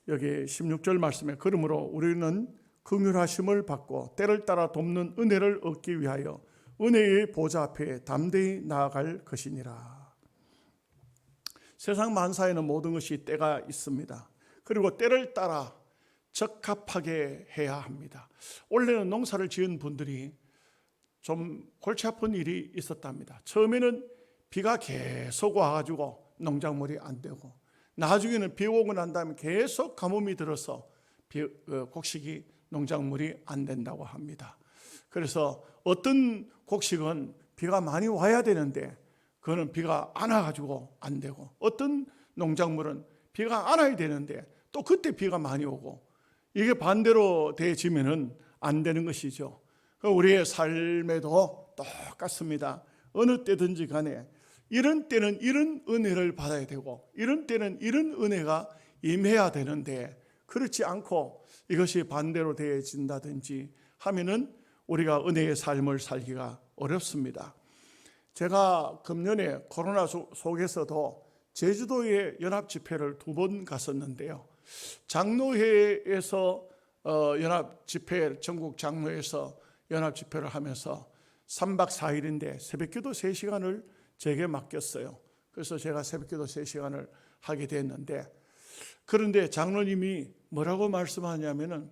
여기 16절 말씀에 그러므로 우리는 긍휼하심을 받고 때를 따라 돕는 은혜를 얻기 위하여 은혜의 보좌 앞에 담대히 나아갈 것이니라. 세상 만사에는 모든 것이 때가 있습니다. 그리고 때를 따라 적합하게 해야 합니다. 원래는 농사를 지은 분들이 좀 골치 아픈 일이 있었답니다. 처음에는 비가 계속 와가지고 농작물이 안 되고, 나중에는 비 오고 난 다음에 계속 가뭄이 들어서 곡식이 농작물이 안 된다고 합니다. 그래서 어떤 곡식은 비가 많이 와야 되는데 그거는 비가 안 와가지고 안 되고, 어떤 농작물은 비가 안 와야 되는데 또 그때 비가 많이 오고, 이게 반대로 되어지면은 안 되는 것이죠. 우리의 삶에도 똑같습니다. 어느 때든지 간에 이런 때는 이런 은혜를 받아야 되고, 이런 때는 이런 은혜가 임해야 되는데, 그렇지 않고 이것이 반대로 되어진다든지 하면은 우리가 은혜의 삶을 살기가 어렵습니다. 제가 금년에 코로나 속에서도 제주도에 연합 집회를 2번 갔었는데요. 장로회에서 연합 집회, 전국 장로회에서 연합 집회를 하면서 3박 4일인데 새벽기도 3시간을 제게 맡겼어요. 그래서 제가 새벽기도 3시간을 하게 됐는데, 그런데 장로님이 뭐라고 말씀하냐면은,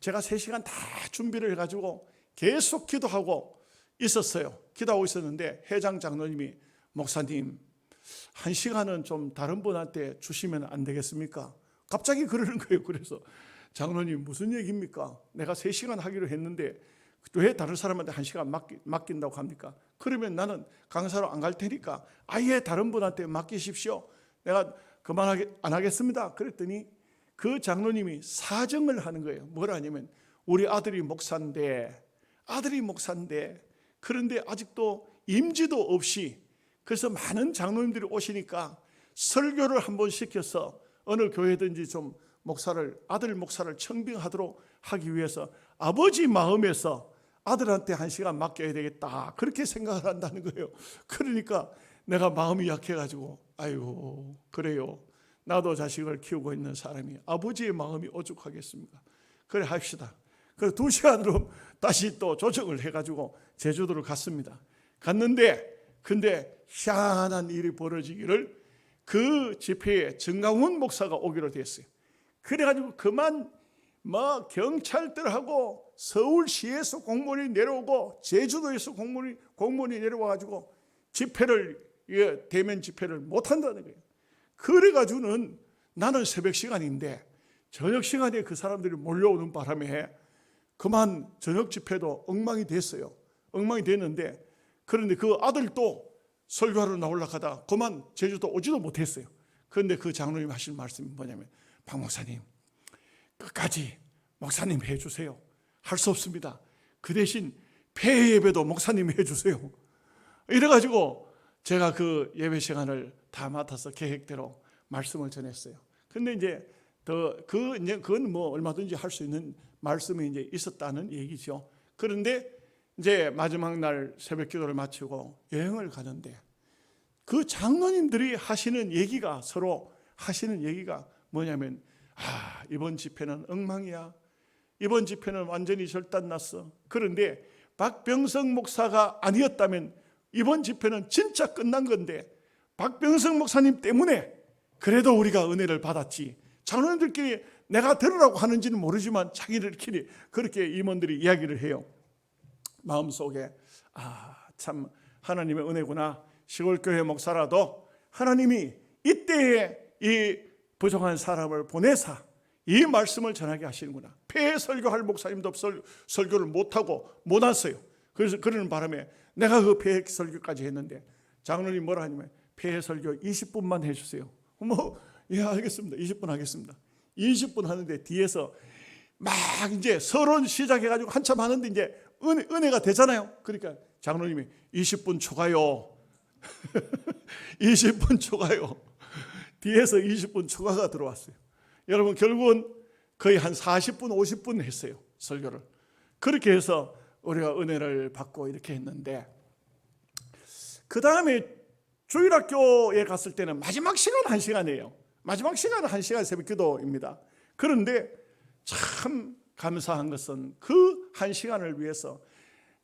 제가 3시간 다 준비를 해가지고 계속 기도하고 있었어요. 기도하고 있었는데 회장 장로님이, 목사님 1시간은 좀 다른 분한테 주시면 안 되겠습니까? 갑자기 그러는 거예요. 그래서 장로님 무슨 얘기입니까? 내가 3시간 하기로 했는데 왜 다른 사람한테 1시간 맡긴다고 합니까? 그러면 나는 강사로 안 갈 테니까 아예 다른 분한테 맡기십시오. 내가 안 하겠습니다. 그랬더니 그 장로님이 사정을 하는 거예요. 뭐라냐면, 우리 아들이 목사인데 그런데 아직도 임지도 없이, 그래서 많은 장로님들이 오시니까 설교를 한번 시켜서 어느 교회든지 좀 아들 목사를 청빙하도록 하기 위해서 아버지 마음에서 아들한테 1시간 맡겨야 되겠다, 그렇게 생각을 한다는 거예요. 그러니까 내가 마음이 약해가지고, 아이고 그래요, 나도 자식을 키우고 있는 사람이 아버지의 마음이 오죽하겠습니까? 그래 합시다. 그래서 2시간으로 다시 또 조정을 해가지고 제주도를 갔습니다. 근데 희한한 일이 벌어지기를, 그 집회에 정강훈 목사가 오기로 됐어요. 그래가지고 그만 경찰들하고 서울시에서 공무원이 내려오고 제주도에서 공무원이 내려와가지고 대면 집회를 못한다는 거예요. 그래가지고는 나는 새벽 시간인데 저녁 시간에 그 사람들이 몰려오는 바람에 그만 저녁 집회도 엉망이 됐어요. 엉망이 됐는데, 그런데 그 아들도 설교하러 나오려고 하다가 그만 제주도 오지도 못했어요. 그런데 그 장로님 하신 말씀이 뭐냐면, 박 목사님 끝까지 목사님 해주세요. 할 수 없습니다. 그 대신 폐 예배도 목사님이 해주세요. 이래가지고 제가 그 예배 시간을 다 맡아서 계획대로 말씀을 전했어요. 근데 이제 그건 뭐 얼마든지 할 수 있는 말씀이 이제 있었다는 얘기죠. 그런데 이제 마지막 날 새벽 기도를 마치고 여행을 가는데, 그 장로님들이 서로 하시는 얘기가 뭐냐면, 이번 집회는 엉망이야. 이번 집회는 완전히 절단났어. 그런데 박병석 목사가 아니었다면 이번 집회는 진짜 끝난 건데, 박병석 목사님 때문에 그래도 우리가 은혜를 받았지. 장로님들끼리 내가 들으라고 하는지는 모르지만 자기들끼리 그렇게 임원들이 이야기를 해요. 마음속에 참 하나님의 은혜구나. 시골교회 목사라도 하나님이 이때에 이 부족한 사람을 보내사 이 말씀을 전하게 하시는구나. 폐 설교할 목사님도 설교를 못하고 못 왔어요. 그래서 그러는 바람에 내가 그 폐 설교까지 했는데, 장로님 뭐라 하냐면, 폐 설교 20분만 해주세요. 예 알겠습니다. 20분 하겠습니다. 20분 하는데 뒤에서 막 이제 서론 시작해가지고 한참 하는데 이제 은혜가 되잖아요. 그러니까 장로님이 20분 초과요. 20분 초과요. 뒤에서 20분 초과가 들어왔어요. 여러분 결국은 거의 한 40분 50분 했어요. 설교를. 그렇게 해서 우리가 은혜를 받고 이렇게 했는데, 그 다음에 주일학교에 갔을 때는 마지막 시간 1시간이에요. 마지막 시간은 1시간 새벽 기도입니다. 그런데 참 감사한 것은 그 한 시간을 위해서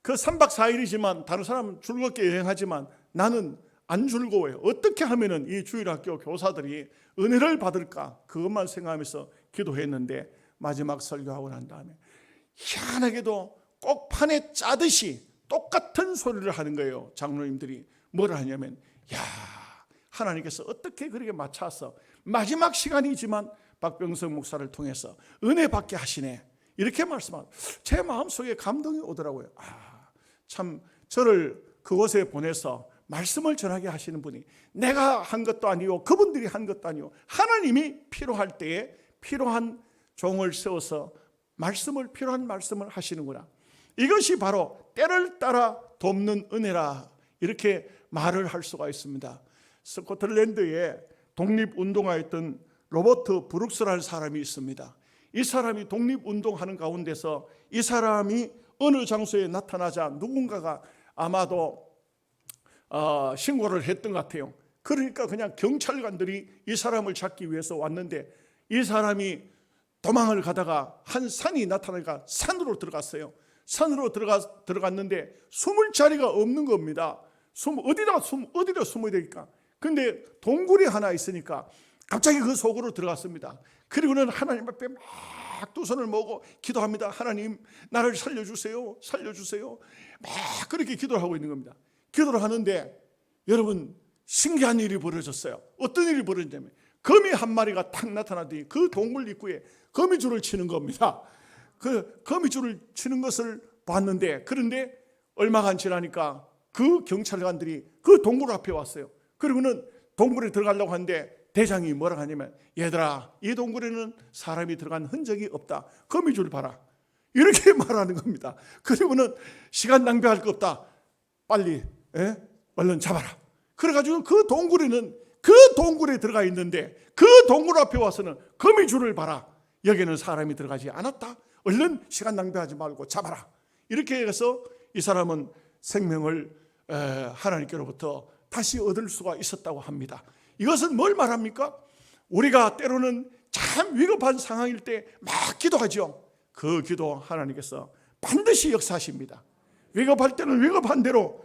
그 3박 4일이지만 다른 사람은 즐겁게 여행하지만 나는 안 즐거워요. 어떻게 하면은 이 주일학교 교사들이 은혜를 받을까 그것만 생각하면서 기도했는데 마지막 설교하고 난 다음에 희한하게도 꼭 판에 짜듯이 똑같은 소리를 하는 거예요. 장로님들이 뭐를 하냐면 야 하나님께서 어떻게 그렇게 맞춰서 마지막 시간이지만 박병석 목사를 통해서 은혜 받게 하시네 이렇게 말씀하고 제 마음속에 감동이 오더라고요. 참 저를 그곳에 보내서 말씀을 전하게 하시는 분이 내가 한 것도 아니요 그분들이 한 것도 아니요 하나님이 필요할 때에 필요한 종을 세워서 필요한 말씀을 하시는구나. 이것이 바로 때를 따라 돕는 은혜라 이렇게 말을 할 수가 있습니다. 스코틀랜드에 독립운동하였던 로버트 브룩스라는 사람이 있습니다. 이 사람이 독립운동하는 가운데서 이 사람이 어느 장소에 나타나자 누군가가 아마도 신고를 했던 것 같아요. 그러니까 그냥 경찰관들이 이 사람을 잡기 위해서 왔는데 이 사람이 도망을 가다가 한 산이 나타나니까 산으로 들어갔어요. 산으로 들어갔는데 숨을 자리가 없는 겁니다. 어디다 숨어야 되니까. 근데 동굴이 하나 있으니까 갑자기 그 속으로 들어갔습니다. 그리고는 하나님 앞에 막 두 손을 모으고 기도합니다. 하나님 나를 살려주세요. 살려주세요. 막 그렇게 기도를 하고 있는 겁니다. 기도를 하는데 여러분 신기한 일이 벌어졌어요. 어떤 일이 벌어졌냐면 거미 한 마리가 탁 나타나더니 그 동굴 입구에 거미줄을 치는 겁니다. 그 거미줄을 치는 것을 봤는데 그런데 얼마가 안 지나니까 그 경찰관들이 그 동굴 앞에 왔어요. 그리고는 동굴에 들어가려고 하는데 대장이 뭐라 하냐면 얘들아 이 동굴에는 사람이 들어간 흔적이 없다. 거미줄 봐라. 이렇게 말하는 겁니다. 그리고는 시간 낭비할 거 없다. 빨리 얼른 잡아라. 그래가지고 그 동굴에 들어가 있는데 그 동굴 앞에 와서는 거미줄을 봐라. 여기는 사람이 들어가지 않았다. 얼른 시간 낭비하지 말고 잡아라. 이렇게 해서 이 사람은 생명을 하나님께로부터 다시 얻을 수가 있었다고 합니다. 이것은 뭘 말합니까? 우리가 때로는 참 위급한 상황일 때 막 기도하죠. 그 기도 하나님께서 반드시 역사하십니다. 위급할 때는 위급한 대로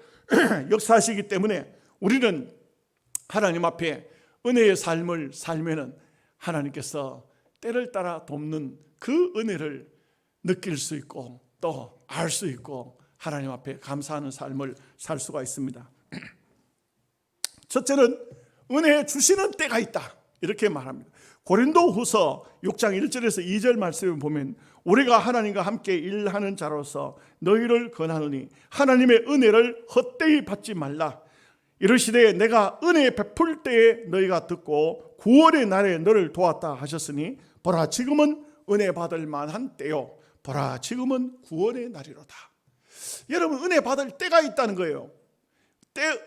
역사하시기 때문에 우리는 하나님 앞에 은혜의 삶을 살면은 하나님께서 때를 따라 돕는 그 은혜를 느낄 수 있고 또 알 수 있고 하나님 앞에 감사하는 삶을 살 수가 있습니다. 첫째는 은혜 주시는 때가 있다 이렇게 말합니다. 고린도후서 6장 1절에서 2절 말씀을 보면 우리가 하나님과 함께 일하는 자로서 너희를 권하노니 하나님의 은혜를 헛되이 받지 말라. 이르시되 내가 은혜 베풀 때에 너희가 듣고 구원의 날에 너를 도왔다 하셨으니 보라 지금은 은혜 받을 만한 때요 보라 지금은 구원의 날이로다. 여러분 은혜 받을 때가 있다는 거예요.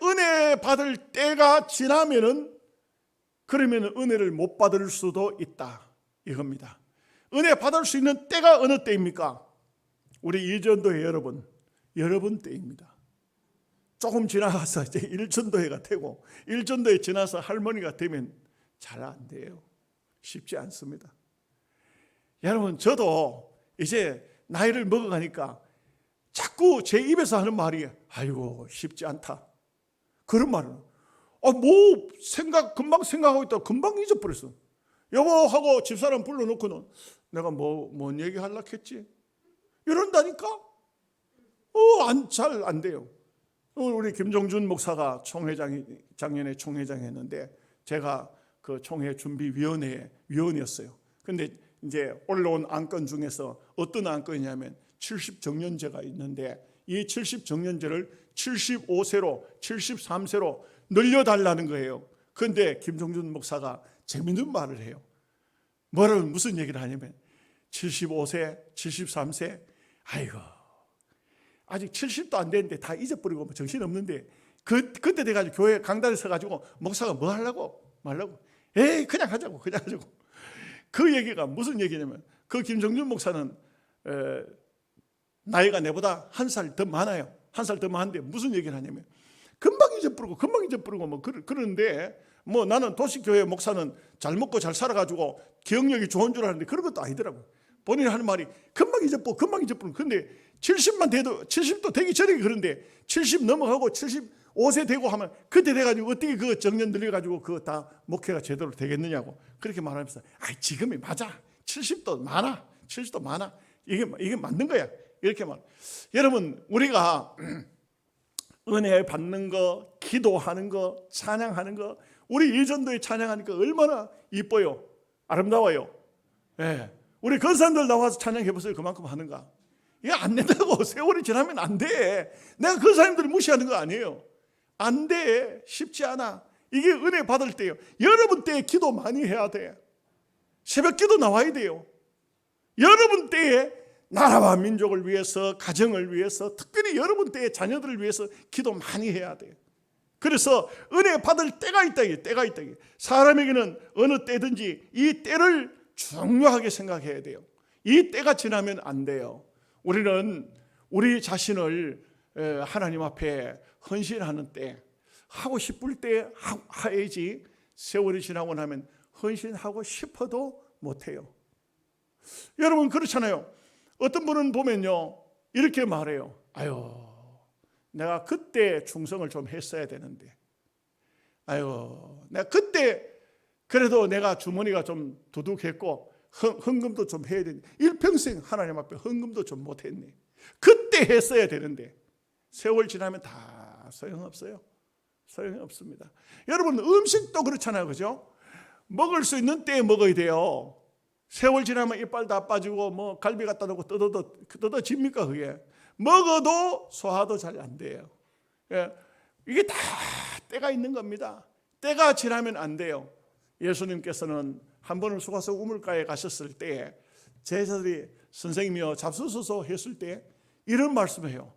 은혜 받을 때가 지나면은 그러면 은혜를 못 받을 수도 있다 이겁니다. 은혜 받을 수 있는 때가 어느 때입니까? 우리 일전도회 여러분 때입니다. 조금 지나가서 이제 일전도회가 되고 일전도회 지나서 할머니가 되면 잘 안 돼요. 쉽지 않습니다. 여러분 저도 이제 나이를 먹어가니까 자꾸 제 입에서 하는 말이 아이고 쉽지 않다. 그런 말은 금방 생각하고 있다가 금방 잊어버렸어. 여보하고 집사람 불러놓고는 내가 뭔 얘기 하려고 했지? 이런다니까? 잘 안 돼요. 우리 김종준 목사가 작년에 총회장 했는데 제가 그 총회 준비위원회의 위원이었어요. 근데 이제 올라온 안건 중에서 어떤 안건이냐면 70정년제가 있는데 이 70정년제를 75세로 73세로 늘려달라는 거예요. 그런데 김종준 목사가 재밌는 말을 해요. 무슨 얘기를 하냐면 75세, 73세 아이고 아직 70도 안 됐는데 다 잊어버리고 정신없는데 그때 돼가지고 교회 강단에 서가지고 목사가 뭐 하려고 말라고 에이 그냥 하자고 그 얘기가 무슨 얘기냐면 그 김종준 목사는 나이가 내보다 한 살 더 많아요. 한 살 더 많은데 무슨 얘기를 하냐면 금방 잊어버리고 그러는데 뭐 나는 도시교회 목사는 잘 먹고 잘 살아가지고 기억력이 좋은 줄 알았는데 그런 것도 아니더라고. 본인이 하는 말이 금방 잊어버려. 근데 70만 돼도 70도 되기 전에 그런데 70 넘어가고 75세 되고 하면 그때 돼가지고 어떻게 그 정년 들려가지고 그거 다 목회가 제대로 되겠느냐고 그렇게 말하면서 지금이 맞아. 70도 많아. 70도 많아. 이게 맞는 거야. 이렇게 말. 여러분 우리가 은혜 받는 거, 기도하는 거, 찬양하는 거, 우리 이전도에 찬양하니까 얼마나 이뻐요. 아름다워요. 예. 우리 건사님들 나와서 찬양해보세요. 그만큼 하는가. 이게 안 된다고. 세월이 지나면 안 돼. 내가 건사님들을 무시하는 거 아니에요. 안 돼. 쉽지 않아. 이게 은혜 받을 때요. 여러분 때에 기도 많이 해야 돼. 새벽 기도 나와야 돼요. 여러분 때에 나라와 민족을 위해서, 가정을 위해서, 특별히 여러분 때에 자녀들을 위해서 기도 많이 해야 돼요. 그래서 은혜 받을 때가 있다. 때가 있다. 사람에게는 어느 때든지 이 때를 중요하게 생각해야 돼요. 이 때가 지나면 안 돼요. 우리는 우리 자신을 하나님 앞에 헌신하는 때, 하고 싶을 때 해야지 세월이 지나고 나면 헌신하고 싶어도 못해요. 여러분 그렇잖아요. 어떤 분은 보면요 이렇게 말해요. 내가 그때 충성을 좀 했어야 되는데, 내가 그때 그래도 내가 주머니가 좀 두둑했고 헌금도 좀 해야 되는데 일평생 하나님 앞에 헌금도 좀 못했네. 그때 했어야 되는데 세월 지나면 다 소용없어요. 소용이 없습니다. 여러분 음식도 그렇잖아요. 그죠? 먹을 수 있는 때에 먹어야 돼요. 세월 지나면 이빨 다 빠지고 뭐 갈비 갖다 놓고 뜯어집니까 그게? 먹어도 소화도 잘 안 돼요. 이게 다 때가 있는 겁니다. 때가 지나면 안 돼요. 예수님께서는 한 번은 수가성 우물가에 가셨을 때 제자들이 선생님이여 잡수소서 했을 때 이런 말씀해요.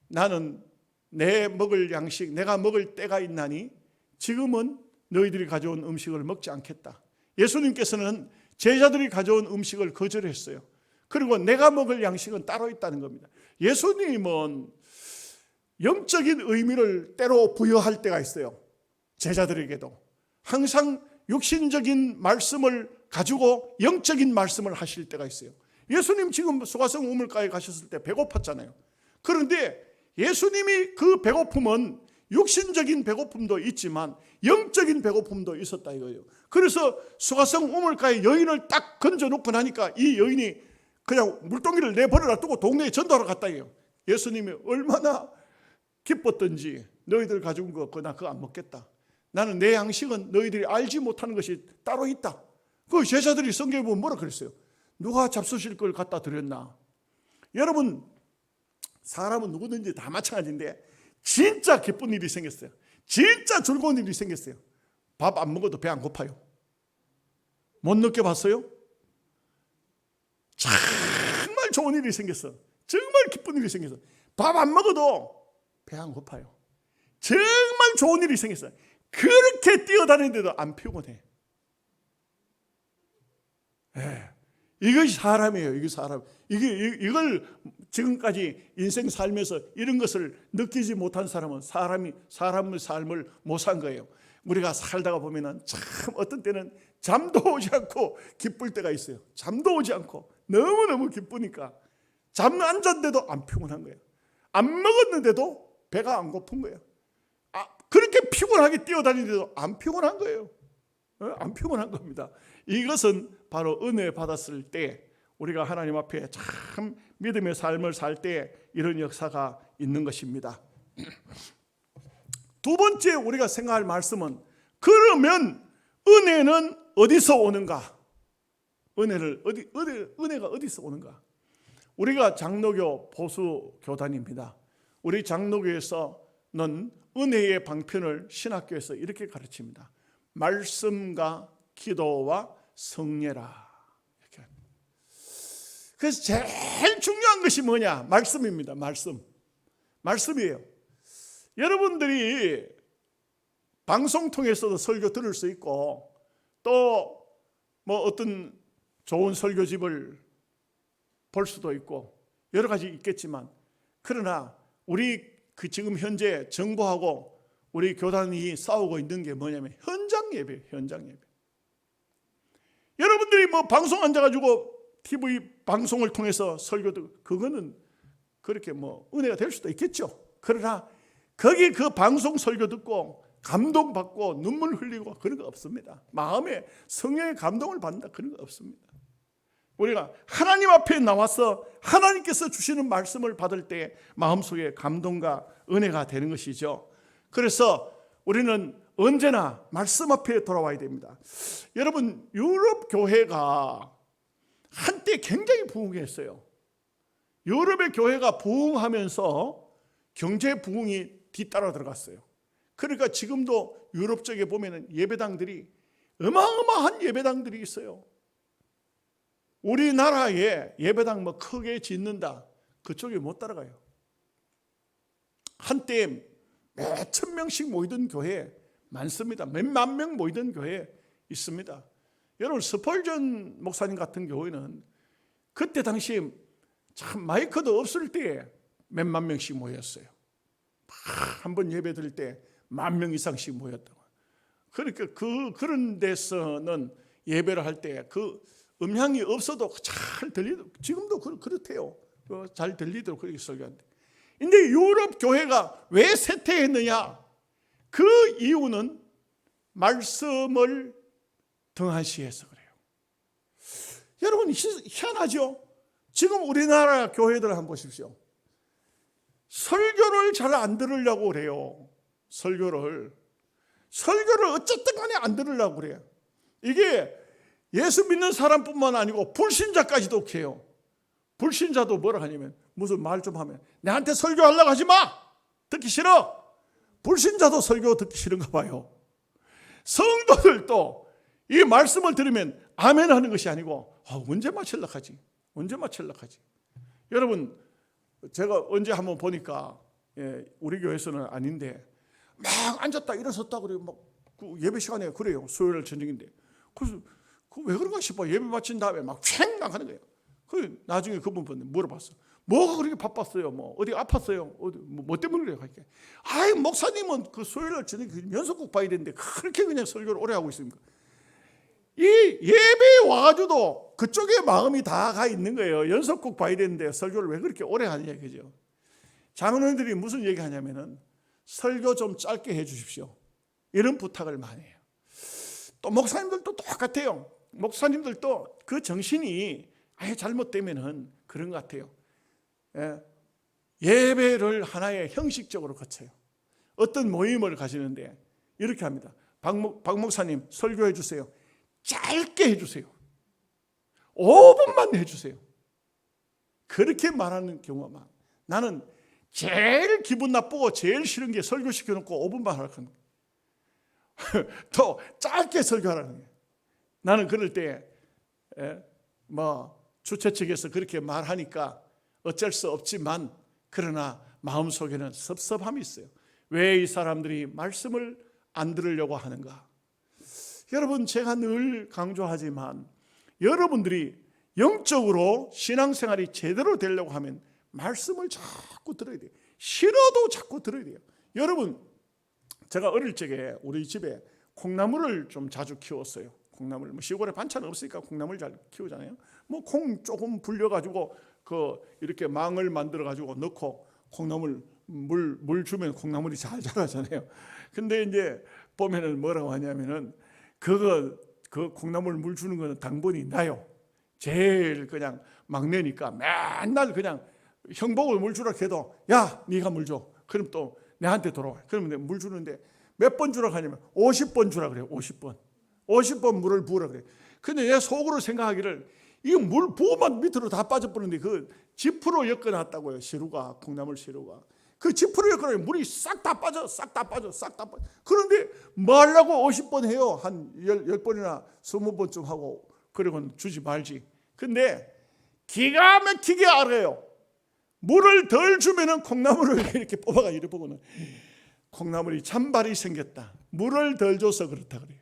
나는 내 먹을 양식 내가 먹을 때가 있나니 지금은 너희들이 가져온 음식을 먹지 않겠다. 예수님께서는 제자들이 가져온 음식을 거절했어요. 그리고 내가 먹을 양식은 따로 있다는 겁니다. 예수님은 영적인 의미를 때로 부여할 때가 있어요. 제자들에게도 항상 육신적인 말씀을 가지고 영적인 말씀을 하실 때가 있어요. 예수님 지금 수가성 우물가에 가셨을 때 배고팠잖아요. 그런데 예수님이 그 배고픔은 육신적인 배고픔도 있지만 영적인 배고픔도 있었다 이거예요. 그래서 수가성 우물가에 여인을 딱 건져놓고 나니까 이 여인이 그냥 물동이를 내버려 놔두고 동네에 전도하러 갔다 이거예요. 예수님이 얼마나 기뻤던지 너희들 가져온 거 나 그거 안 먹겠다. 나는 내 양식은 너희들이 알지 못하는 것이 따로 있다. 그 제자들이 성경에 보면 뭐라 그랬어요? 누가 잡수실 걸 갖다 드렸나? 여러분 사람은 누구든지 다 마찬가지인데 진짜 기쁜 일이 생겼어요. 진짜 즐거운 일이 생겼어요. 밥 안 먹어도 배 안 고파요. 못 느껴봤어요? 정말 좋은 일이 생겼어. 정말 기쁜 일이 생겼어. 밥 안 먹어도 배 안 고파요. 정말 좋은 일이 생겼어요. 그렇게 뛰어다니는데도 안 피곤해. 이것이 사람이에요. 이게 사람. 이걸 지금까지 인생 살면서 이런 것을 느끼지 못한 사람은 사람의 삶을 못 산 거예요. 우리가 살다가 보면은 참 어떤 때는 잠도 오지 않고 기쁠 때가 있어요. 잠도 오지 않고 너무너무 기쁘니까 잠 안 잤는데도 안 피곤한 거예요. 안 먹었는데도 배가 안 고픈 거예요. 그렇게 피곤하게 뛰어다니는데도 안 피곤한 거예요. 안 피곤한 겁니다. 이것은 바로 은혜 받았을 때 우리가 하나님 앞에 참 믿음의 삶을 살 때 이런 역사가 있는 것입니다. 두 번째 우리가 생각할 말씀은 그러면 은혜는 어디서 오는가? 은혜가 어디서 오는가? 우리가 장로교 보수 교단입니다. 우리 장로교에서는 은혜의 방편을 신학교에서 이렇게 가르칩니다. 말씀과 기도와 성례라. 이렇게. 그래서 제일 중요한 것이 뭐냐? 말씀입니다. 말씀이에요. 여러분들이 방송 통해서도 설교 들을 수 있고 또 뭐 어떤 좋은 설교집을 볼 수도 있고 여러 가지 있겠지만 그러나 우리 지금 현재 정부하고 우리 교단이 싸우고 있는 게 뭐냐면 현장 예배예요. 현장 예배. 여러분들이 뭐 방송 앉아가지고 TV 방송을 통해서 설교도 그거는 그렇게 뭐 은혜가 될 수도 있겠죠. 그러나 거기 그 방송 설교 듣고 감동받고 눈물 흘리고 그런 거 없습니다. 마음에 성령의 감동을 받는다 그런 거 없습니다. 우리가 하나님 앞에 나와서 하나님께서 주시는 말씀을 받을 때 마음속에 감동과 은혜가 되는 것이죠. 그래서 우리는 언제나 말씀 앞에 돌아와야 됩니다. 여러분, 유럽 교회가 한때 굉장히 부흥했어요. 유럽의 교회가 부흥하면서 경제 부흥이 뒤따라 들어갔어요. 그러니까 지금도 유럽 쪽에 보면은 예배당들이 어마어마한 예배당들이 있어요. 우리나라에 예배당 뭐 크게 짓는다, 그쪽에 못 따라가요. 한때 몇천 명씩 모이던 교회 많습니다. 몇만 명 모이던 교회 있습니다. 여러분, 스펄전 목사님 같은 교회는 그때 당시 참 마이크도 없을 때 몇만 명씩 모였어요. 한 번 예배 드릴 때 10,000명 이상씩 모였다고. 그러니까 그런 데서는 예배를 할 때 그 음향이 없어도 잘 들리도록, 지금도 그렇대요. 잘 들리도록 그렇게 설교한대. 근데 유럽 교회가 왜 쇠퇴했느냐? 그 이유는 말씀을 등한시해서 그래요. 여러분, 희한하죠? 지금 우리나라 교회들 한번 보십시오. 설교를 잘 안 들으려고 그래요. 설교를 어쨌든 간에 안 들으려고 그래요. 이게 예수 믿는 사람뿐만 아니고 불신자까지도 해요. 불신자도 뭐라 하냐면 무슨 말 좀 하면 내한테 설교하려고 하지 마! 듣기 싫어! 불신자도 설교 듣기 싫은가 봐요. 성도들도 이 말씀을 들으면 아멘 하는 것이 아니고 언제 마치려고 하지? 언제 마치려고 하지? 여러분, 제가 언제 한번 보니까 우리 교회에서는 아닌데 막 앉았다 일어섰다 그래요. 막 그 예배 시간에 그래요. 수요일 저녁인데. 그래서 왜 그런가 싶어. 예배 마친 다음에 막 촤ꯡ 하는 거예요. 그 나중에 그분 물어봤어. 뭐가 그렇게 바빴어요? 뭐 어디 아팠어요? 뭐 때문에 그래요? 이렇게. 아이, 목사님은 그 수요일 저녁 연속곡 봐야 되는데 그렇게 그냥 설교를 오래 하고 있습니까? 이 예배에 와가지고도 그쪽에 마음이 다 가 있는 거예요. 연속곡 봐야 되는데 설교를 왜 그렇게 오래 하느냐, 그죠? 장로님들이 무슨 얘기 하냐면은 설교 좀 짧게 해 주십시오. 이런 부탁을 많이 해요. 또 목사님들도 똑같아요. 목사님들도 그 정신이 아예 잘못되면은 그런 것 같아요. 예배를 하나의 형식적으로 거쳐요. 어떤 모임을 가시는데 이렇게 합니다. 박 목사님 설교해 주세요. 짧게 해주세요. 5분만 해주세요. 그렇게 말하는 경우가 많아요. 나는 제일 기분 나쁘고 제일 싫은 게 설교시켜놓고 5분만 하라고 하는 거예요. 더 짧게 설교하라는 거예요. 나는 그럴 때 주최 측에서 그렇게 말하니까 어쩔 수 없지만 그러나 마음속에는 섭섭함이 있어요. 왜 이 사람들이 말씀을 안 들으려고 하는가? 여러분, 제가 늘 강조하지만 여러분들이 영적으로 신앙생활이 제대로 되려고 하면 말씀을 자꾸 들어야 돼요. 싫어도 자꾸 들어야 돼요. 여러분, 제가 어릴 적에 우리 집에 콩나물을 좀 자주 키웠어요. 콩나물, 시골에 반찬 없으니까 콩나물 잘 키우잖아요. 콩 조금 불려가지고 이렇게 망을 만들어가지고 넣고 콩나물 물 주면 콩나물이 잘 자라잖아요. 근데 이제 보면은 뭐라고 하냐면은 그 콩나물 물 주는 거는 당번이 나요. 제일 그냥 막내니까 맨날 그냥 형복을 물 주라 해도 야, 네가 물 줘. 그럼 또 내한테 돌아와. 그러면 내가 물 주는데 몇 번 주라 하냐면 50번 주라 그래요. 50번 물을 부으라 그래요. 근데 내 속으로 생각하기를 이거 물 부으면 밑으로 다 빠져버리는데 그 지프로 엮어놨다고요. 시루가, 콩나물 시루가. 그 지프로 엮어놓으면 물이 싹 다 빠져. 그런데 뭐 하려고 50번 해요. 한 10번이나 20번쯤 하고 그리고는 주지 말지. 근데 기가 막히게 알아요. 물을 덜 주면은 콩나물을 이렇게 뽑아가 이래 보고는 콩나물이 찬발이 생겼다. 물을 덜 줘서 그렇다 그래요.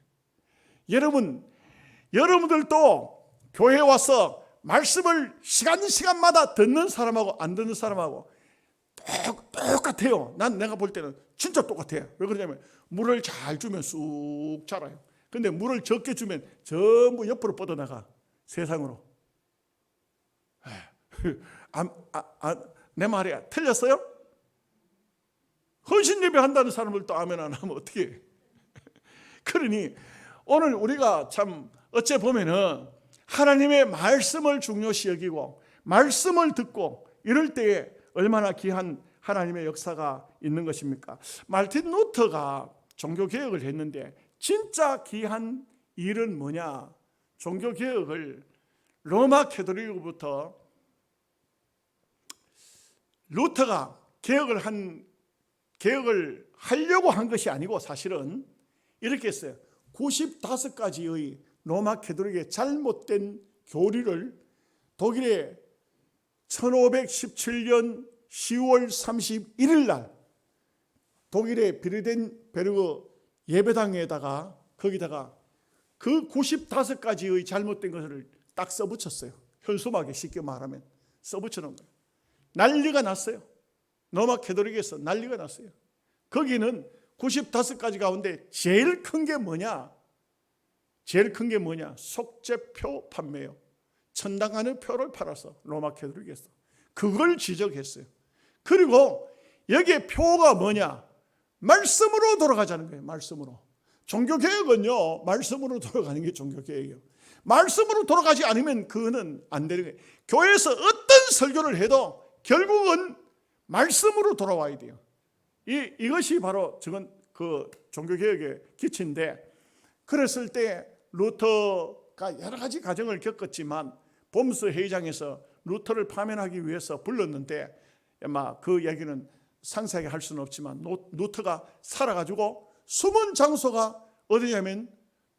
여러분들도 교회에 와서 말씀을 시간마다 듣는 사람하고 안 듣는 사람하고 똑같아요. 내가 볼 때는 진짜 똑같아요. 왜 그러냐면 물을 잘 주면 쑥 자라요. 근데 물을 적게 주면 전부 옆으로 뻗어나가, 세상으로. 내 말이야, 틀렸어요? 헌신 예배 한다는 사람을 또 아멘 안 하면 어떻게 해? 그러니 오늘 우리가 참 어째 보면은 하나님의 말씀을 중요시 여기고 말씀을 듣고 이럴 때에 얼마나 귀한 하나님의 역사가 있는 것입니까? 마르틴 루터가 종교개혁을 했는데 진짜 귀한 일은 뭐냐? 종교개혁을 로마 캐톨릭으로부터 루터가 개혁을 하려고 한 것이 아니고 사실은 이렇게 했어요. 95가지의 로마 캐톨릭의 잘못된 교리를 독일의 1517년 10월 31일 날 독일의 비르덴베르그 예배당에다가 거기다가 그 95가지의 잘못된 것을 딱 써붙였어요. 현수막에 쉽게 말하면 써붙여 놓은 거예요. 난리가 났어요. 로마 캐톨릭에서 난리가 났어요. 거기는 95가지 가운데 제일 큰 게 뭐냐? 제일 큰 게 뭐냐? 속죄표 판매요. 천당 가는 표를 팔아서 로마 캐톨릭에서 그걸 지적했어요. 그리고 여기에 표가 뭐냐? 말씀으로 돌아가자는 거예요. 말씀으로. 종교개혁은요, 말씀으로 돌아가는 게 종교개혁이에요. 말씀으로 돌아가지 않으면 그거는 안 되는 거예요. 교회에서 어떤 설교를 해도 결국은 말씀으로 돌아와야 돼요. 이것이 바로 저건 그 종교개혁의 기치인데, 그랬을 때 루터가 여러 가지 과정을 겪었지만 봄스 회의장에서 루터를 파면하기 위해서 불렀는데 아마 그 얘기는 상세하게 할 수는 없지만 루터가 살아가지고 숨은 장소가 어디냐면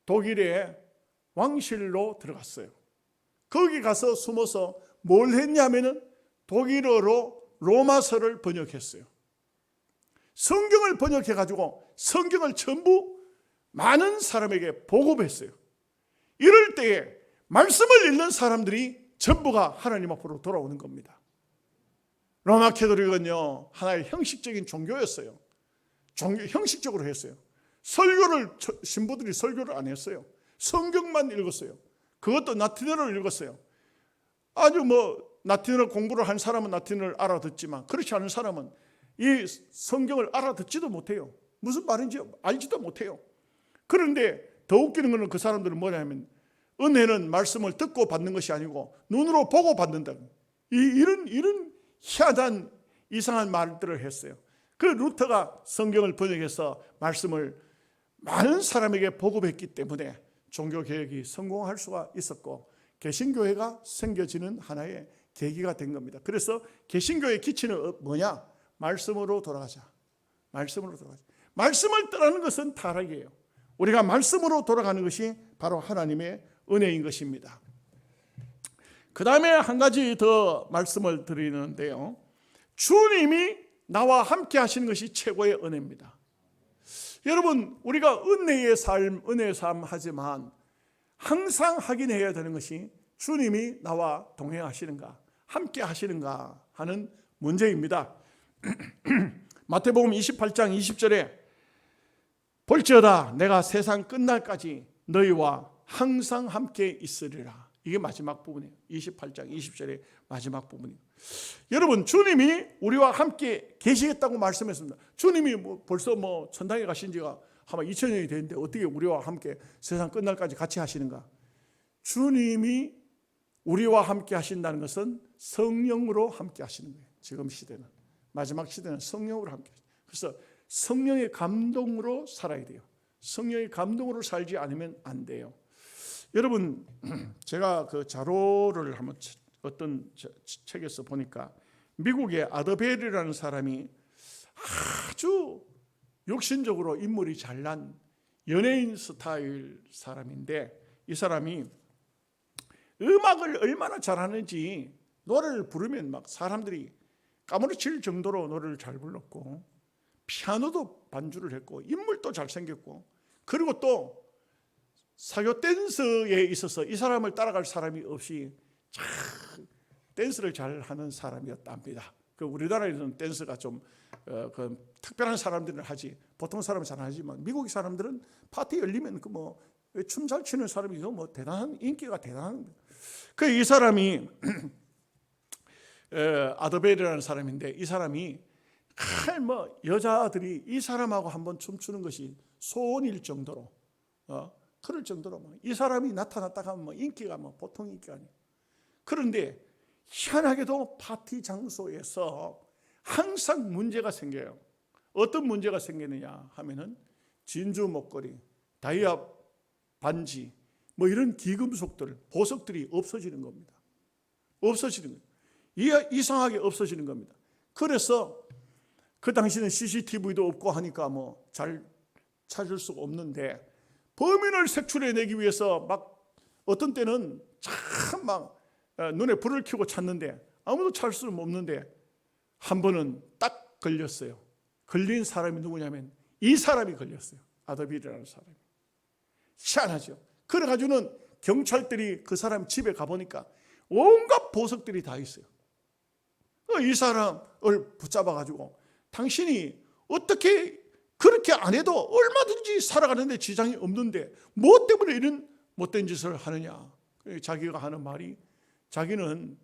독일의 왕실로 들어갔어요. 거기 가서 숨어서 뭘 했냐면은 독일어로 로마서를 번역했어요. 성경을 번역해가지고 성경을 전부 많은 사람에게 보급했어요. 이럴 때에 말씀을 읽는 사람들이 전부가 하나님 앞으로 돌아오는 겁니다. 로마 캐톨릭은요, 하나의 형식적인 종교였어요. 형식적으로 했어요. 신부들이 설교를 안 했어요. 성경만 읽었어요. 그것도 라틴어를 읽었어요. 아주 라틴어 공부를 한 사람은 라틴어를 알아듣지만 그렇지 않은 사람은 이 성경을 알아듣지도 못해요. 무슨 말인지 알지도 못해요. 그런데 더 웃기는 것은 그 사람들은 뭐냐면 은혜는 말씀을 듣고 받는 것이 아니고 눈으로 보고 받는다. 이런 희한한 이상한 말들을 했어요. 그 루터가 성경을 번역해서 말씀을 많은 사람에게 보급했기 때문에 종교개혁이 성공할 수가 있었고 개신교회가 생겨지는 하나의 계기가 된 겁니다. 그래서 개신교의 기치는 뭐냐? 말씀으로 돌아가자. 말씀으로 돌아가자. 말씀을 떠나는 것은 타락이에요. 우리가 말씀으로 돌아가는 것이 바로 하나님의 은혜인 것입니다. 그 다음에 한 가지 더 말씀을 드리는데요. 주님이 나와 함께 하시는 것이 최고의 은혜입니다. 여러분, 우리가 은혜의 삶 하지만 항상 확인해야 되는 것이 주님이 나와 동행하시는가, 함께 하시는가 하는 문제입니다. 마태복음 28장 20절에 볼지어다 내가 세상 끝날까지 너희와 항상 함께 있으리라. 이게 마지막 부분이에요. 28장 20절의 마지막 부분이에요. 여러분, 주님이 우리와 함께 계시겠다고 말씀했습니다. 주님이 벌써 천당에 가신 지가 아마 2000년이 됐는데 어떻게 우리와 함께 세상 끝날까지 같이 하시는가? 주님이 우리와 함께 하신다는 것은 성령으로 함께 하시는 거예요. 지금 시대는, 마지막 시대는 성령으로 함께 하시는 거예요. 그래서 성령의 감동으로 살아야 돼요. 성령의 감동으로 살지 않으면 안 돼요. 여러분, 제가 그 자료를 한번 어떤 책에서 보니까 미국의 아더벨이라는 사람이 아주 욕심적으로 인물이 잘난 연예인 스타일 사람인데, 이 사람이 음악을 얼마나 잘하는지 노래를 부르면 막 사람들이 까무러칠 정도로 노래를 잘 불렀고 피아노도 반주를 했고 인물도 잘생겼고, 그리고 또 사교 댄스에 있어서 이 사람을 따라갈 사람이 없이 참 댄스를 잘하는 사람이었답니다. 그 우리나라에서는 댄스가 좀 특별한 사람들은 하지, 보통 사람은 잘 안 하지만 미국 사람들은 파티 열리면 그 뭐 춤 잘 추는 사람이 뭐 대단한 인기가 대단한. 그 이 사람이 아더벨이라는 사람인데, 이 사람이 뭐 여자들이 이 사람하고 한번 춤추는 것이 소원일 정도로 그럴 정도로 이 사람이 나타났다가 뭐 인기가 뭐 보통 인기가 아니에요. 그런데 희한하게도 파티 장소에서 항상 문제가 생겨요. 어떤 문제가 생기느냐 하면은 진주 목걸이, 다이아 반지, 뭐 이런 귀금속들, 보석들이 없어지는 겁니다. 없어지는 거예요. 이상하게 없어지는 겁니다. 그래서 그 당시는 CCTV도 없고 하니까 뭐 잘 찾을 수가 없는데, 범인을 색출해내기 위해서 막 어떤 때는 참 막 눈에 불을 켜고 찾는데 아무도 찾을 수 없는데, 한 번은 딱 걸렸어요. 걸린 사람이 누구냐면 이 사람이 걸렸어요. 아더빌이라는 사람이. 희한하죠. 그래가지고는 경찰들이 그 사람 집에 가보니까 온갖 보석들이 다 있어요. 이 사람을 붙잡아가지고 당신이 어떻게 그렇게 안 해도 얼마든지 살아가는데 지장이 없는데 뭐 때문에 이런 못된 짓을 하느냐. 자기가 하는 말이, 자기는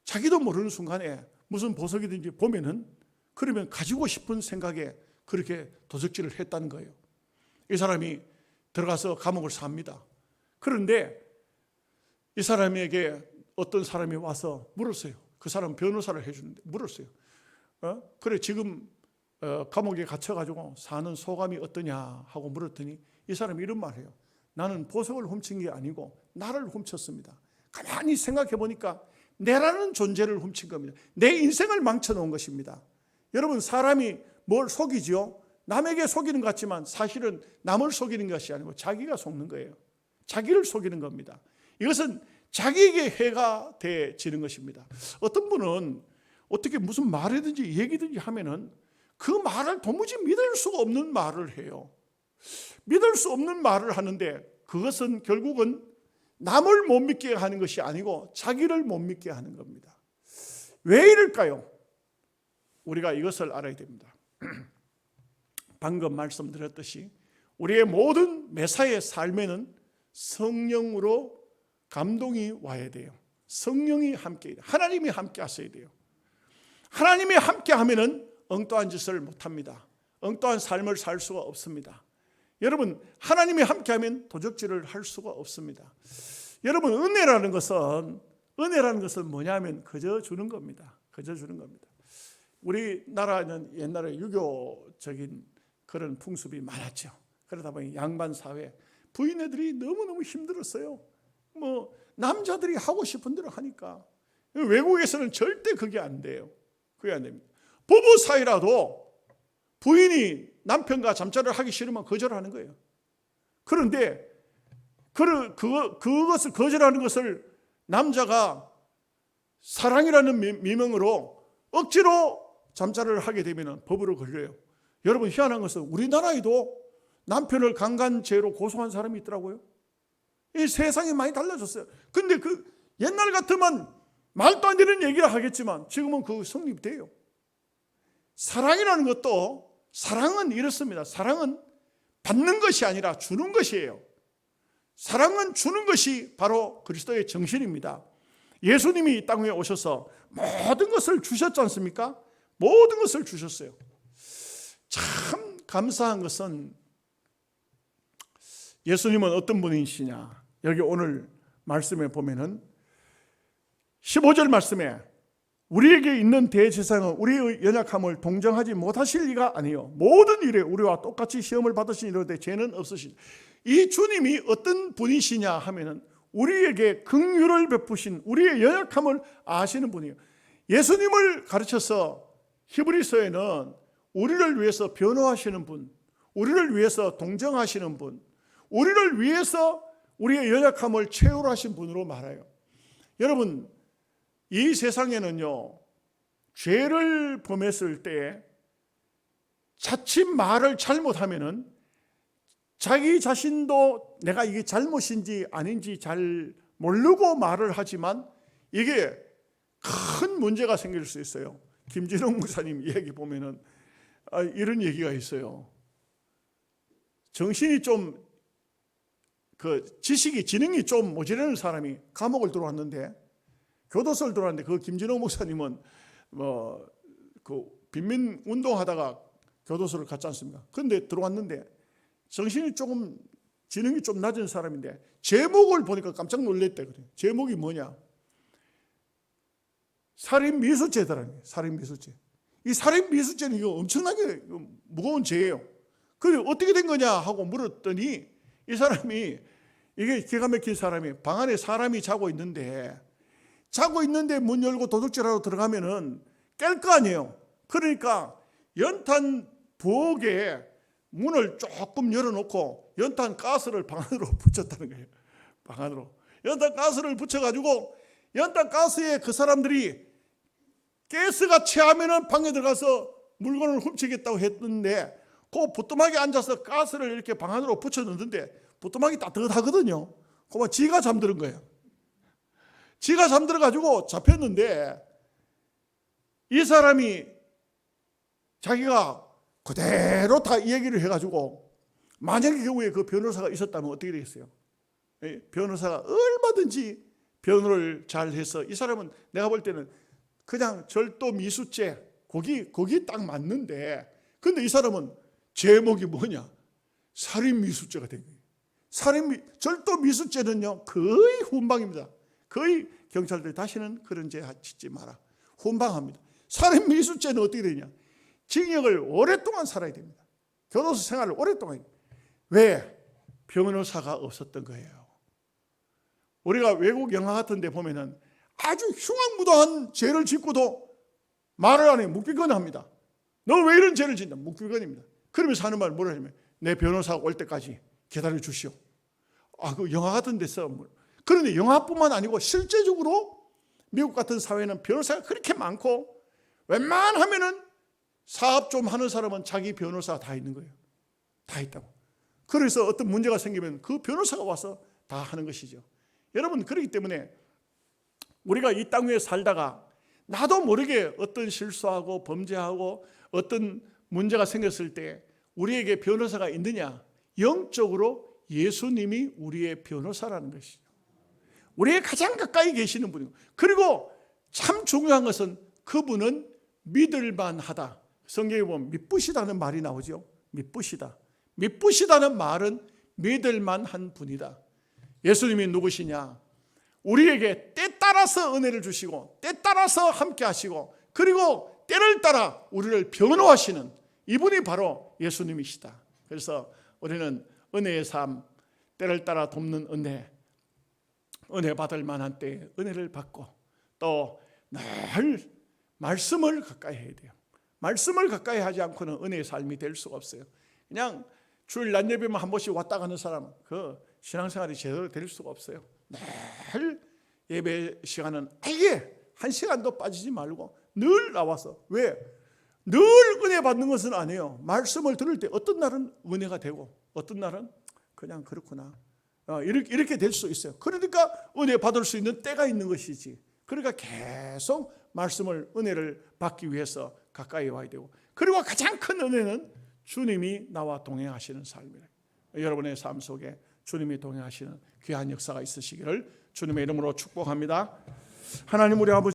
자기도 모르는 순간에 무슨 보석이든지 보면은 그러면 가지고 싶은 생각에 그렇게 도적질을 했다는 거예요. 이 사람이 들어가서 감옥을 삽니다. 그런데 이 사람에게 어떤 사람이 와서 물었어요. 그 사람 변호사를 해주는데 물었어요. 그래 지금 감옥에 갇혀가지고 사는 소감이 어떠냐 하고 물었더니 이 사람이 이런 말을 해요. 나는 보석을 훔친 게 아니고 나를 훔쳤습니다. 가만히 생각해 보니까 내라는 존재를 훔친 겁니다. 내 인생을 망쳐놓은 것입니다. 여러분, 사람이 뭘 속이죠? 남에게 속이는 것 같지만 사실은 남을 속이는 것이 아니고 자기가 속는 거예요. 자기를 속이는 겁니다. 이것은 자기에게 해가 되지는 것입니다. 어떤 분은 어떻게 무슨 말이든지 얘기든지 하면은 그 말을 도무지 믿을 수가 없는 말을 해요. 믿을 수 없는 말을 하는데 그것은 결국은 남을 못 믿게 하는 것이 아니고 자기를 못 믿게 하는 겁니다. 왜 이럴까요? 우리가 이것을 알아야 됩니다. 방금 말씀드렸듯이 우리의 모든 매사의 삶에는 성령으로 감동이 와야 돼요. 성령이 함께, 하나님이 함께 하셔야 돼요. 하나님이 함께 하면은 엉뚱한 짓을 못합니다. 엉뚱한 삶을 살 수가 없습니다. 여러분, 하나님이 함께하면 도적질을 할 수가 없습니다. 여러분, 은혜라는 것은 뭐냐면 그저 주는 겁니다. 그저 주는 겁니다. 우리나라는 옛날에 유교적인 그런 풍습이 많았죠. 그러다 보니 양반 사회, 부인애들이 너무너무 힘들었어요. 뭐 남자들이 하고 싶은 대로 하니까. 외국에서는 절대 그게 안 돼요. 그게 안 됩니다. 부부 사이라도 부인이 남편과 잠자리를 하기 싫으면 거절하는 거예요. 그런데 그것을 거절하는 것을 남자가 사랑이라는 미명으로 억지로 잠자리를 하게 되면 법으로 걸려요. 여러분, 희한한 것은 우리나라에도 남편을 강간죄로 고소한 사람이 있더라고요. 이 세상이 많이 달라졌어요. 근데 그 옛날 같으면 말도 안 되는 얘기를 하겠지만 지금은 그 성립돼요. 사랑이라는 것도, 사랑은 이렇습니다. 사랑은 받는 것이 아니라 주는 것이에요. 사랑은 주는 것이 바로 그리스도의 정신입니다. 예수님이 이 땅에 오셔서 모든 것을 주셨지 않습니까? 모든 것을 주셨어요. 참 감사한 것은 예수님은 어떤 분이시냐. 여기 오늘 말씀에 보면은 15절 말씀에 우리에게 있는 대제사장은 우리의 연약함을 동정하지 못하실 리가 아니요 모든 일에 우리와 똑같이 시험을 받으신 이로되 죄는 없으시니. 이 주님이 어떤 분이시냐 하면은 우리에게 긍휼을 베푸신, 우리의 연약함을 아시는 분이에요. 예수님을 가르쳐서 히브리서에는 우리를 위해서 변호하시는 분, 우리를 위해서 동정하시는 분, 우리를 위해서 우리의 연약함을 채울하신 분으로 말해요. 여러분, 이 세상에는요, 죄를 범했을 때 자칫 말을 잘못하면은 자기 자신도 내가 이게 잘못인지 아닌지 잘 모르고 말을 하지만 이게 큰 문제가 생길 수 있어요. 김진홍 목사님 이야기 보면은 이런 얘기가 있어요. 정신이 좀 지식이 지능이 좀 모자라는 사람이 감옥을 들어왔는데, 교도소를 들어왔는데, 그 김진홍 목사님은 그 빈민 운동하다가 교도소를 갔지 않습니까? 그런데 들어왔는데 정신이 조금 지능이 좀 낮은 사람인데 제목을 보니까 깜짝 놀랐대. 그래. 제목이 뭐냐? 살인미수죄더라니. 살인미수죄. 이 살인미수죄는 이거 엄청나게 무거운 죄예요. 그래 어떻게 된 거냐 하고 물었더니 이 사람이, 이게 기가 막힌 사람이, 방 안에 사람이 자고 있는데 문 열고 도둑질하러 들어가면은 깰 거 아니에요. 그러니까 연탄 부엌에 문을 조금 열어놓고 연탄 가스를 방 안으로 붙였다는 거예요. 방 안으로 연탄 가스를 붙여가지고 연탄 가스에 그 사람들이 가스가 채하면은 방에 들어가서 물건을 훔치겠다고 했는데, 그 부뚜막에 앉아서 가스를 이렇게 방 안으로 붙여넣는데 부뚜막이 따뜻하거든요. 그만 지가 잠드는 거예요. 지가 잠들어가지고 잡혔는데, 이 사람이 자기가 그대로 다 얘기를 해가지고, 만약에 경우에 그 변호사가 있었다면 어떻게 되겠어요? 변호사가 얼마든지 변호를 잘 해서, 이 사람은 내가 볼 때는 그냥 절도 미수죄 거기 딱 맞는데, 근데 이 사람은 제목이 뭐냐? 살인 미수죄가 된 거예요. 절도 미수죄는요 거의 훈방입니다. 거의 경찰들이 다시는 그런 죄 짓지 마라, 훈방합니다. 살인 미수죄는 어떻게 되냐? 징역을 오랫동안 살아야 됩니다. 교도소 생활을 오랫동안. 왜? 변호사가 없었던 거예요. 우리가 외국 영화 같은 데 보면은 아주 흉악무도한 죄를 짓고도 말을 안 해요. 묵비권합니다. 너 왜 이런 죄를 짓냐? 묵비권입니다. 그러면서 하는 말 뭐라 하냐면, 내 변호사가 올 때까지 기다려 주시오. 그 영화 같은 데서. 그런데 영화뿐만 아니고 실제적으로 미국 같은 사회는 변호사가 그렇게 많고, 웬만하면은 사업 좀 하는 사람은 자기 변호사가 다 있는 거예요. 다 있다고. 그래서 어떤 문제가 생기면 그 변호사가 와서 다 하는 것이죠. 여러분, 그렇기 때문에 우리가 이 땅 위에 살다가 나도 모르게 어떤 실수하고 범죄하고 어떤 문제가 생겼을 때 우리에게 변호사가 있느냐? 영적으로 예수님이 우리의 변호사라는 것이죠. 우리의 가장 가까이 계시는 분이고, 그리고 참 중요한 것은 그분은 믿을만하다. 성경에 보면 믿부시다는 말이 나오죠. 믿부시다. 믿부시다는 말은 믿을만한 분이다. 예수님이 누구시냐? 우리에게 때 따라서 은혜를 주시고 때 따라서 함께 하시고, 그리고 때를 따라 우리를 변호하시는 이분이 바로 예수님이시다. 그래서 우리는 은혜의 삶, 때를 따라 돕는 은혜 받을 만한 때에 은혜를 받고, 또 늘 말씀을 가까이 해야 돼요. 말씀을 가까이 하지 않고는 은혜의 삶이 될 수가 없어요. 그냥 주일 낮 예배만 한 번씩 왔다 가는 사람, 그 신앙생활이 제대로 될 수가 없어요. 늘 예배 시간은 아예 한 시간도 빠지지 말고 늘 나와서. 왜? 늘 은혜 받는 것은 아니에요. 말씀을 들을 때 어떤 날은 은혜가 되고 어떤 날은 그냥 그렇구나, 이렇게 될 수 있어요. 그러니까 은혜 받을 수 있는 때가 있는 것이지. 그러니까 계속 말씀을, 은혜를 받기 위해서 가까이 와야 되고, 그리고 가장 큰 은혜는 주님이 나와 동행하시는 삶이에요. 여러분의 삶 속에 주님이 동행하시는 귀한 역사가 있으시기를 주님의 이름으로 축복합니다. 하나님, 우리 아버지